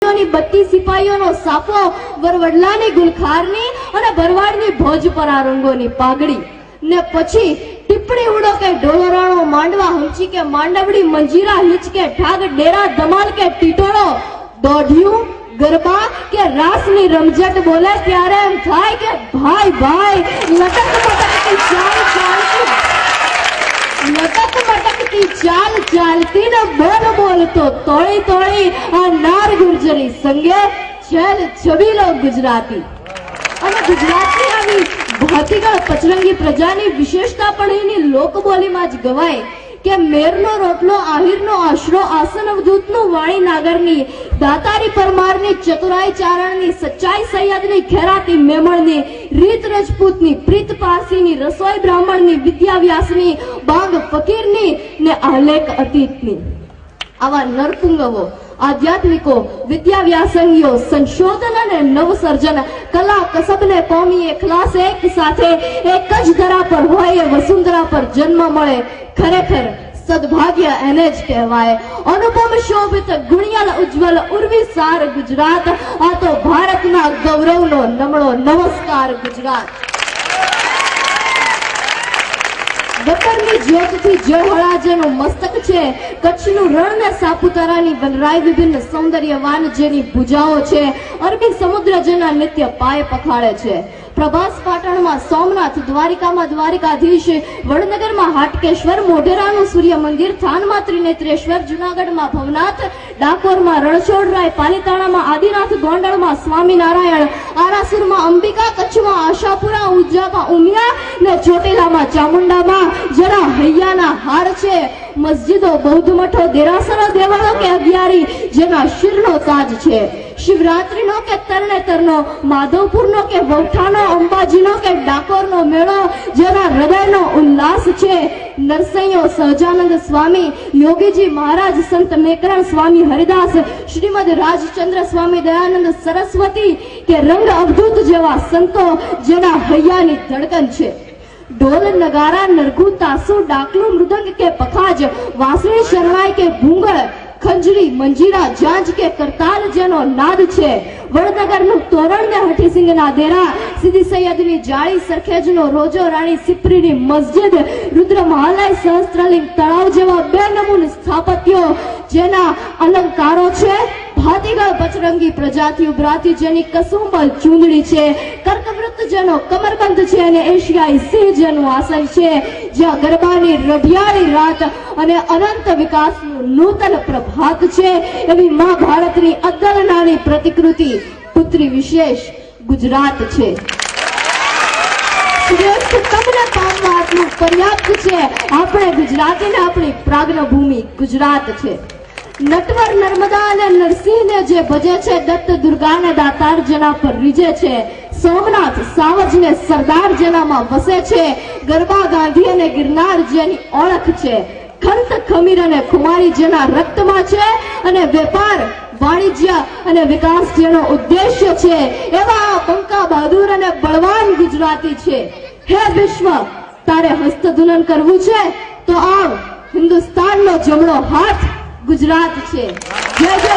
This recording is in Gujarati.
સિપાહીઓની 32 સિપાહીઓનો સાફો, વરવડલાની ગુલખારની અને ભરવાડની ભોજપરા રંગોની પાઘડી ને પછી ટીપણી ઉડો કે ડોલરાણો માંડવા હંચી કે માંડવડી મંજીરા હિચ કે ઠાગ ડેરા ધમાલ કે ટીટોળો દોઢિયું ગરબા કે રાસની રમઝટ બોલે ત્યારે એમ થાય કે ભાઈ ભાઈ લટક મટકતી ચાલ ચાલતી ને બોલ બોલ તો તોળી તોળી આ નાર ગુર્જરી સંગે છેલ છબીલો ગુજરાતી. અને ગુજરાતની આવી ભાતીગળ પચરંગી પ્રજાની વિશેષતા પણ એની લોકબોલીમાં જ ગવાય કે મેરનો રોટલો આહિરનો આશરો આસન અવધૂતનું વાણી નાગરની દાતારી પરમારની ચતુરાઈ ચારણની સચ્ચાઈ સૈયદની ખેરાતી મેમણની રીત રજપૂતની પ્રીત પારસીની રસોઈ બ્રાહ્મણની વિદ્યા વ્યાસની બાંગ ફકીરની ને આલેખ અતીતની આવા નરપુંગવો આધ્યાત્મિકો વિદ્યા વ્યાસંગીઓ સંશોધન અને નવસર્જન કલા કસબને કોમી એકલાસ એક સાથે એક જ ધરા પર હોય એ વસુંધરા પર જન્મ મળે ખરેખર સદભાગ્ય એને જ કહેવાય. અનુપમ શોભિત ગુણિયાલ ઉજ્જવલ ઉર્વિસાર ગુજરાત આ તો ભારતના ગૌરવનો નમળો નમસ્કાર ગુજરાત. વતનની જ્યોતથી જળહળા જેનું મસ્તક છે, કચ્છનું રણ ને સાપુતારાની વનરાય વિભિન્ન સૌંદર્યવાન જેની ભુજાઓ છે, અરબી સમુદ્ર જેના નિત્ય પાય પખાડે છે. પ્રભાસ પાટણમાં સોમનાથ, દ્વારિકામાં દ્વારિકાધીશ, વડનગરમાં હાટકેશ્વર, મોઢેરાનું સૂર્ય મંદિર, થાનમાં ત્રિનેત્રેશ્વર, જુનાગઢમાં ભવનાથ, ડાકોરમાં રણછોડરાય, પાલીતાણામાં આદિનાથ, ગોંડલમાં સ્વામિનારાયણ, આરાસુરમાં અંબિકા, કચ્છમાં આશાપુરા, ઉંઝામાં ઉમિયા ને ચોટીલામાં ચામુંડામાં જરા હૈયાના હાર છે. મસ્જિદો, બૌદ્ધ મઠો, દેરાસરો, દેવળો કે અગિયારી જેના શિરનો તાજ છે. શિવરાત્રીનો કે તરણેતરનો, માધવપુરનો કે વૌઠાનો, અંબાજીનો કે ડાકોરનો મેળો જેના હૃદયનો ઉલ્લાસ છે. નરસૈયો, સહજાનંદ સ્વામી, યોગીજી મહારાજ, સંત મેકરણ સ્વામી હરિદાસ, શ્રીમદ રાજચંદ્ર સ્વામી દયાનંદ સરસ્વતી કે રંગ અવધૂત જેવા સંતો જેના હૈયાની ધડકન છે. ઢોલ, નગારા, નરઘુ, તાસુ, ડાકલું, મૃદંગ કે પખાજ, વાંસળી, શરણાઈ કે ભૂંગળ, ખંજરી, મંજીરા, જાંજ કે કરતાલ જેનો નાદ છે. વડનગરનું તોરણ ને હઠીસિંગના દેરા, સીદી સૈયદની જાળી, સરખેજનો રોજો, રાણી સિપ્રીની મસ્જિદ, રુદ્ર મહાલય, સહસ્ત્રલિંગ તળાવ જેવા બેનમૂન સ્થાપત્યો જેના અલંકારો છે. ભાતીગળ બચરંગી પ્રજાથી ઉભરાતી જેની કસુંબલ ચૂંદડી છે, કર્કવૃત્ત જેનો કમરબંધ છે અને એશિયાઈ સિંહ જેનું આસન છે. જ્યાં ગરબાની રઢિયાળી રાત અને અનંત વિકાસનું નૂતન પ્રભાત છે. એવી મહાભારતની અદ્દલનાની પ્રતિકૃતિ પુત્રી વિશેષ ગુજરાત છે. શ્રેષ્ઠ તમને પામવા આટલું પર્યાપ્ત છે. આપણે ગુજરાતીને આપણી પ્રાગ્ન ભૂમિ ગુજરાત છે. નટવર, નર્મદા અને નરસિંહને જે ભજે છે, દત્ત દુર્ગાને દાતાર જેના પર રીજે છે, સોમનાથ, સાવજ ને સરદાર જેનામાં વસે છે, ગરબા, ગાંધી અને ગિરનાર જેની ઓળખ છે, ખંત, ખમીર અને ખુમારી જેના રક્તમાં છે અને વેપાર, વાણિજ્ય અને વિકાસ જેનો ઉદ્દેશ્ય છે. એવા બંકા બહાદુર અને બળવાન ગુજરાતી છે. હે વિશ્વ, તારે હસ્તધૂનન કરવું છે તો આવ, હિન્દુસ્તાનનો જમણો હાથ ગુજરાત છે. જય જય.